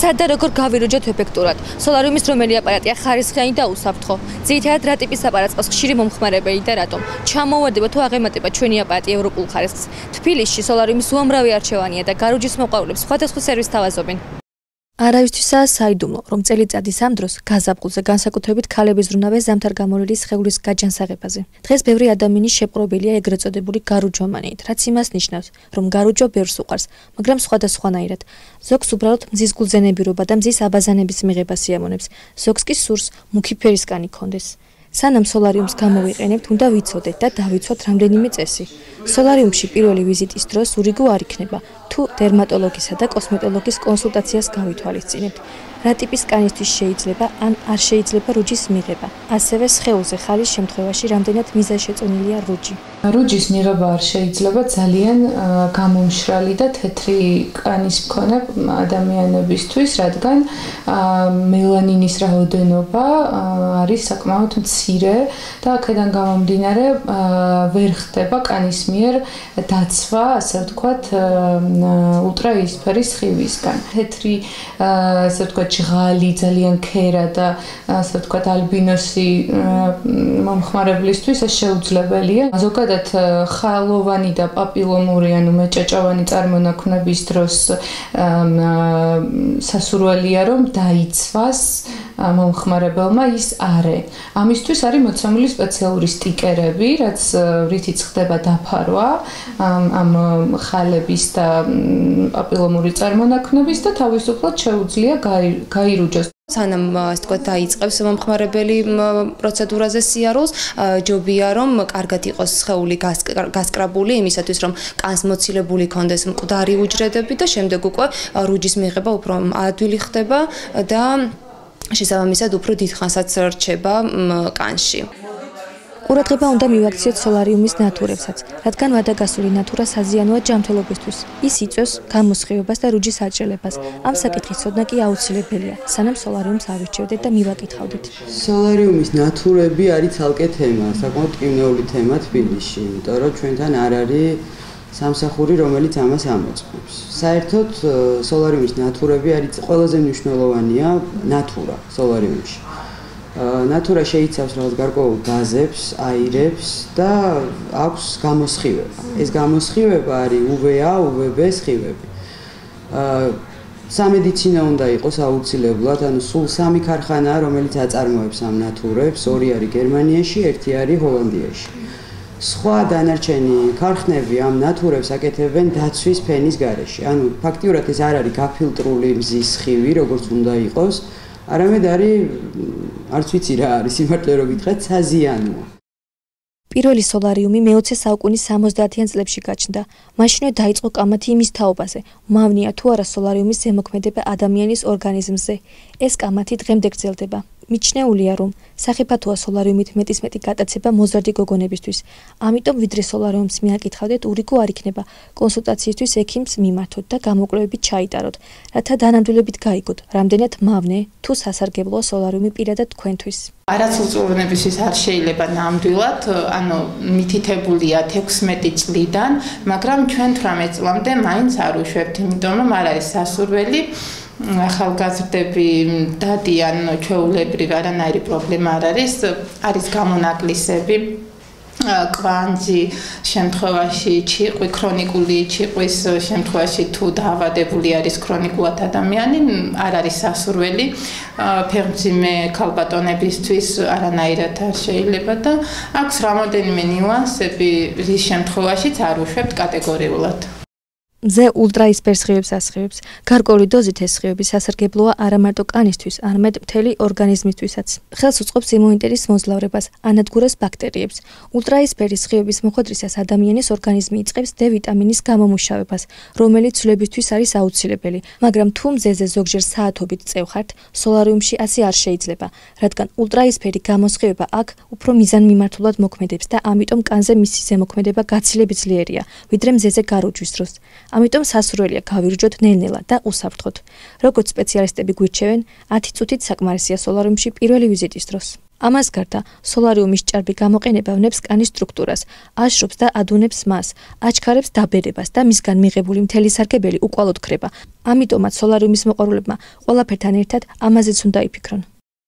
სად და როგორ გავიროჯოთ ეფექტურად? სოლარიუმის რომელი აპარატია ხარისხიანი და უსაფრთხო? ძირითადად რა ტიპის აპარატს ყავს ხშირი მომხმარებელი და რატომ? ჩამოუვარდება თუ აღემატება ჩვენი აპარატი ევროპულ ხარისხს? თბილისში სოლარიუმის უამრავი არჩევანია და გარუჯის მოყვარულებს სხვადასხვა სერვისს თავაზობენ. არავისთვისაა საიდუმლო, რომ წელიწადის ამ დროს გაზაფხულზე განსაკუთრებით ქალები ზრუნავენ ზამთარ გამოვლილი სხეულის გაჯანსაღებაზე. დღეს ბევრი ადამიანი შეპყრობილია ეგრეთ წოდებული გარუჯვამანიით, რაც იმას ნიშნავს, რომ გარუჯვა ბევრს უყვარს, მაგრამ სხვადასხვანაირად. ზოგს უბრალოდ მზის გულზენებირობა და მზის აბაზანების მიღება სიამოვნებს, ზოგს კი სურს მუქი ფერისკანი ჰქონდეს. სანამ სოლარიუმს გამოვიყენებთ, უნდა ვიცოდეთ და დავიცვათ რამდენიმე წესი. სოლარიუმში პირველი ვიზიტის დროს ურიგო არ იქნება, თუ დერმატოლოგისა და კოსმეტოლოგის კონსულტაციას გავითვალისწინებთ. რა ტიპის კანისთვის შეიძლება ან არ შეიძლება რუჯის მიღება. ასევე სხეულზე ხარის შემთხვევაში რამდენად მიზანშეწონილია რუჯი. რუჯის მიღება არ შეიძლება ძალიან გამომშრალი და თეთრი კანის მქონე ადამიანებისთვის, რადგან მელანინის რაოდენობა არის საკმაოდ მცირე და აქედან გამომდინარე ვერ ხდება კანის მიერ დაცვა, ასე ვთქვათ, ულტრაიისფერი სხივისგან. თეთრი, ასე ვთქვათ, ჟღალი, ძალიან ქერა და ასე ვთქვათ, ალბინოსი მომხმარებლისთვის ეს შეუძლებელია. ზოგადად ხალოვანი და პაპილომური, ანუ მეჭაჭავანი წარმონაქმნების დროს სასურველია, რომ დაიცვას მომხმარებელმა ის არე. ამისთვის არის მოცემული სპეციალური სტიკერები, რაც რითიც ხდება დაფარვა ამ ხალების და პაპილომური წარმონაქმნების და თავისუფლად შეუძლია გაირუჯოს. სანამ ასე ვთქვათ დაიწყებს მომხმარებელი პროცედურაზე სიარულს, ჯობია რომ კარგად იყოს სხეული გასკრაბული იმისათვის რომ კანს მოცილებული კონდეს მკვდარი უჯრედები და შემდეგ უკვე რუჯის მიღება უფრო ადვილი ხდება და შესაბამისად უფრო დიდხანსაც რჩება კანში. ყურადღება უნდა მივაქციოთ სოლარიუმის ნათურებსაც, რადგან ვადაგასული ნათურა საზიანოა ჯანმრთელობისთვის. ის იწვევს გამოსხივებას და რუჯის აჭრელებას. ამ საკითხის ცოდნა კი აუცილებელია, სანამ სოლარიუმს ავირჩევდეთ და მივაკითხავდეთ. სოლარიუმის ნათურები არის ცალკე თემა, საკმაოდ ტკივნეული თემა თბილისში, იმიტომ რომ ჩვენთან არ არის სამსახური, რომელიც ამას ამოწმებს. საერთოდ სოლარიუმის ნათურები არის ყველაზე მნიშვნელოვანია ნათურა სოლარიუმში. ნათურა შეიცავს რაღაც გარკვეულ გაზებს, აირებს და აქვს გამოსხივება. ეს გამოსხივება არის UVA, UVB სხივები. სამედიცინო უნდა იყოს აუცილებლად, ანუ სულ 3 ქარხანაა, რომელიც აწარმოებს ამ ნათურებს, 2 არის გერმანიაში, 1 არის ჰოლანდიაში. სხვა დანარჩენი ქარხნები ამ ნათურებს აკეთებენ დაცვის ფენის გარეშე. ანუ ფაქტიურად ეს არ არის გაფილტრული მზის სხივი, როგორც უნდა იყოს. არამედ არის, არც ვიცი რა არის, სიმართლე რომ გითხრათ, საზიანოა. პირველი სოლარიუმი მე-20 საუკუნის 70-იან წლებში გაჩნდა. მაშინვე დაიწყო კამათი იმის თაობაზე, მავნია თუ არა სოლარიუმის ზემოქმედება ადამიანის ორგანიზმზე. ეს კამათი დღემდე გრძელდება. მიჩნეულია, რომ სახიფათოა სოლარიუმით მეტისმეტი გატაცება მოზარდი გოგონებისთვის. ამიტომ ვიდრე სოლარიუმს მიაკითხავდეთ, ურიგო არ იქნება. კონსულტაციისთვის ექიმს მიმართოთ და გამოკვლევები ჩაიტაროთ, რათა დანამდვილებით გაიგოთ, რამდენად მავნე თუ სასარგებლოა სოლარიუმი პირადად თქვენთვის. არაცულწლოვანებისთვის არ შეიძლება ნამდვილად, ანუ მითითებულია 16 წლიდან, მაგრამ ჩვენ 18 წლამდე მაინც არ უშვებთ, იმიტომ რომ არ არის სასურველი. ახალგაზრდები დადიან ჩვეულებრივ არანაირი პრობლემა არ არის, არის გამონაკლისები, კვანძი შემთხვევაში, ჩიყვი, ქრონიკული ჩიყვის შემთხვევაში თუ დაავადებული არის ქრონიკულად ადამიანი, არ არის სასურველი, ფეხმძიმე ქალბატონებისთვის არანაირად არ შეიძლება და აქვს რამოდენიმე ნიუანსები, რის შემთხვევაშიც არ უშვებთ კატეგორიულად. მზე ულტრაისფერ სხივებს ასხივებს. გარკვეული დოზით ეს სხივები სასარგებლოა არა მარტო კანისთვის, არამედ მთელი ორგანიზმისთვისაც. ხელს უწყობს იმუნიტეტის მოძლავრებას, ანადგურებს ბაქტერიებს. ულტრაისფერი სხივების მოხვედრისას ადამიანის ორგანიზმი იწყებს D ვიტამინის გამომუშავებას, რომელიც ცვლილებისთვის არის აუცილებელი. მაგრამ თუ მზეზე ზოგჯერ საათობით წევხართ, სოლარიუმში ასე არ შეიძლება, რადგან ულტრაისფერი გამოსხივება აქ უფრო მიზანმიმართულად მოქმედებს და ამიტომ კანზე მისი ზემოქმედება გაცილებით ძლიერია, ვიდრე მზეზე გარუჯვის დროს. ამიტომ სასურველია გავირჯოთ ნელ-ნელა და უსაფრთხოდ. როგორც სპეციალისტები გვირჩევენ, 10 წუთით საკმარისია სოლარიუმში პირველი ვიზიტის დროს. ამას გარდა, სოლარიუმის ჭარბი გამოყენება ვნებს კანის სტრუქტურას, აშრობს და ადუნებს მას, აჩქარებს დაბერებას და მისგან მიღებული მთელი სარგებელი უკვალოდ ქრება. ამიტომაც სოლარიუმის მოყვარულებმა ყველაფერთან ერთად ამაზეც უნდა იფიქრონ.